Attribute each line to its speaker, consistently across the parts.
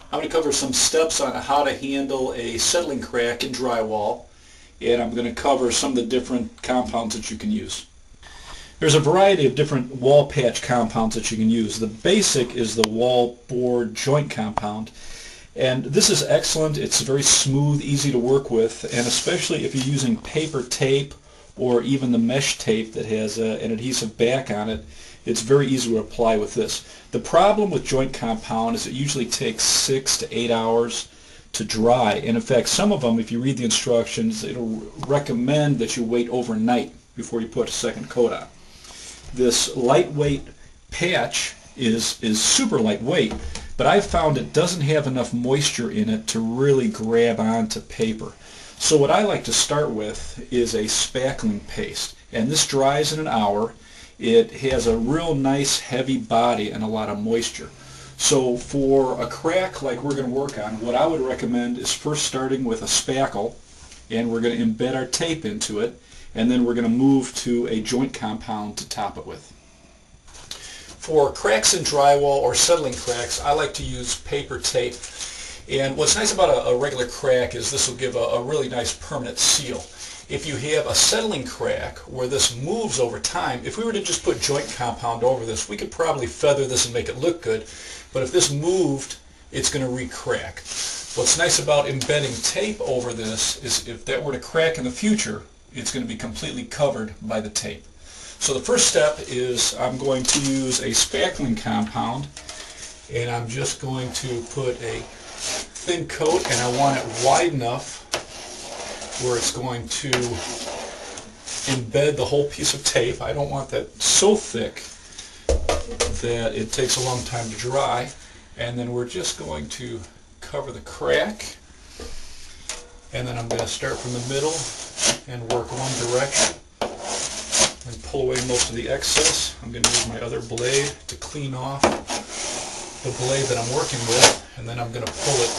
Speaker 1: I'm going to cover some steps on how to handle a settling crack in drywall, and I'm going to cover some of the different compounds that you can use. There's a variety of different wall patch compounds that you can use. The basic is the wall board joint compound, and this is excellent. It's very smooth, easy to work with, and especially if you're using paper tape or even the mesh tape that has an adhesive back on it, it's very easy to apply with this. The problem with joint compound is it usually takes 6 to 8 hours to dry, and in fact some of them, if you read the instructions, it'll recommend that you wait overnight before you put a second coat on. This lightweight patch is super lightweight, but I've found it doesn't have enough moisture in it to really grab onto paper. So what I like to start with is a spackling paste, and this dries in an hour. It has a real nice heavy body and a lot of moisture. So for a crack like we're going to work on, what I would recommend is first starting with a spackle, and we're going to embed our tape into it, and then we're going to move to a joint compound to top it with. For cracks in drywall or settling cracks, I like to use paper tape. And what's nice about a regular crack is this will give a really nice permanent seal. If you have a settling crack where this moves over time, if we were to just put joint compound over this, we could probably feather this and make it look good. But if this moved, it's going to re-crack. What's nice about embedding tape over this is if that were to crack in the future, it's going to be completely covered by the tape. So the first step is I'm going to use a spackling compound, and I'm just going to put a thin coat, and I want it wide enough where it's going to embed the whole piece of tape. I don't want that so thick that it takes a long time to dry. And then we're just going to cover the crack, and then I'm going to start from the middle and work one direction and pull away most of the excess. I'm going to use my other blade to clean off the blade that I'm working with, and then I'm going to pull it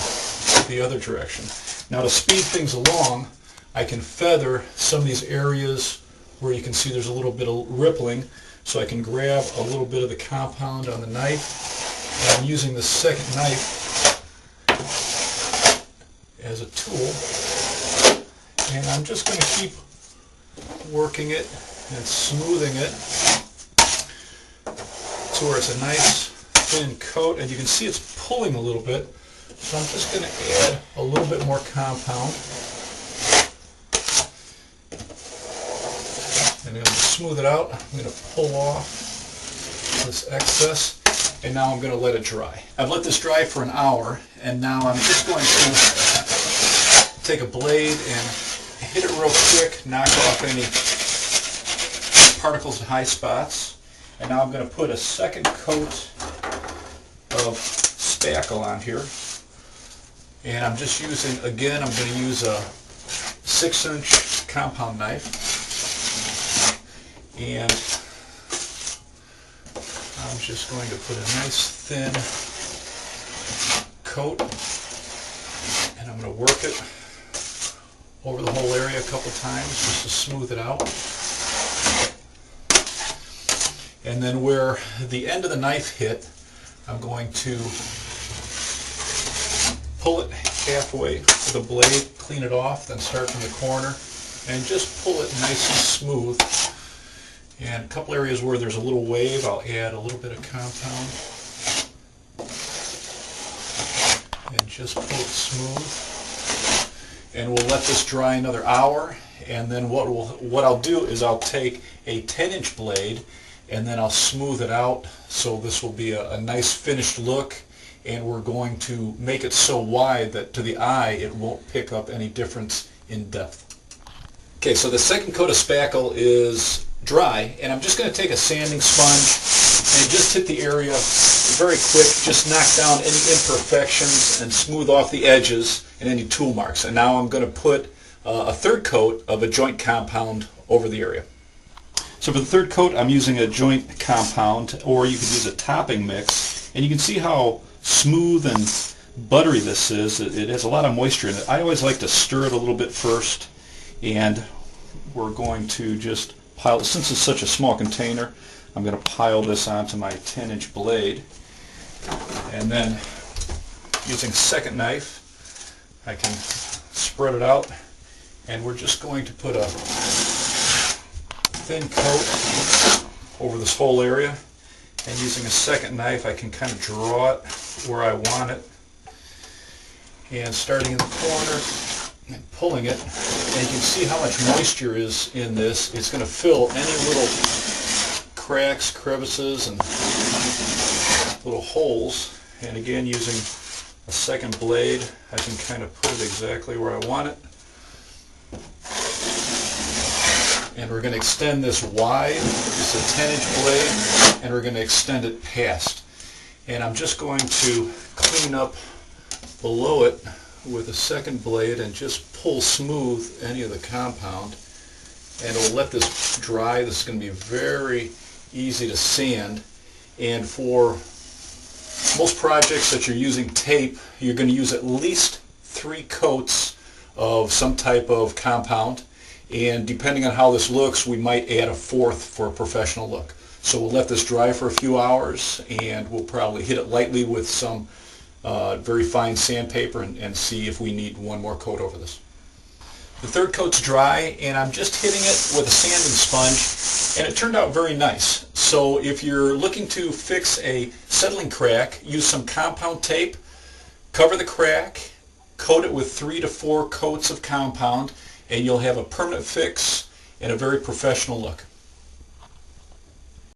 Speaker 1: the other direction. Now to speed things along, I can feather some of these areas where you can see there's a little bit of rippling, so I can grab a little bit of the compound on the knife, and I'm using the second knife as a tool, and I'm just going to keep working it and smoothing it to where it's a nice thin coat, and you can see it's pulling a little bit, so I'm just going to add a little bit more compound, and I'm going to smooth it out. I'm going to pull off this excess, and now I'm going to let it dry. I've let this dry for an hour, and now I'm just going to take a blade and hit it real quick, knock off any particles and high spots, and now I'm going to put a second coat of spackle on here, and I'm just using, again, I'm going to use a 6-inch compound knife, and I'm just going to put a nice thin coat, and I'm going to work it over the whole area a couple times just to smooth it out. And then where the end of the knife hit, I'm going to pull it halfway with the blade, clean it off, then start from the corner, and just pull it nice and smooth. And a couple areas where there's a little wave, I'll add a little bit of compound and just pull it smooth. And we'll let this dry another hour, and then what I'll do is I'll take a 10-inch blade, and then I'll smooth it out so this will be a nice finished look, and we're going to make it so wide that to the eye it won't pick up any difference in depth. Okay, so the second coat of spackle is dry, and I'm just going to take a sanding sponge and just hit the area very quick, just knock down any imperfections and smooth off the edges and any tool marks. And now I'm going to put a third coat of a joint compound over the area. So for the third coat, I'm using a joint compound, or you could use a topping mix, and you can see how smooth and buttery this is. It has a lot of moisture in it. I always like to stir it a little bit first, and we're going to just pile, since it's such a small container, I'm going to pile this onto my 10-inch blade, and then using a second knife, I can spread it out, and we're just going to put a thin coat over this whole area, and using a second knife I can kind of draw it where I want it, and starting in the corner and pulling it, and you can see how much moisture is in this. It's going to fill any little cracks, crevices, and little holes. And again, using a second blade, I can kind of put it exactly where I want it. And we're going to extend this wide. It's a 10-inch blade, and we're going to extend it past. And I'm just going to clean up below it with a second blade and just pull smooth any of the compound. And it'll let this dry. This is going to be very easy to sand. And for most projects that you're using tape, you're going to use at least 3 coats of some type of compound, and depending on how this looks, we might add a 4th for a professional look. So we'll let this dry for a few hours, and we'll probably hit it lightly with some very fine sandpaper and see if we need one more coat over this. The 3rd coat's dry, and I'm just hitting it with a sanding sponge, and it turned out very nice. So if you're looking to fix a settling crack, use some compound tape, cover the crack, coat it with 3 to 4 coats of compound, and you'll have a permanent fix and a very professional look.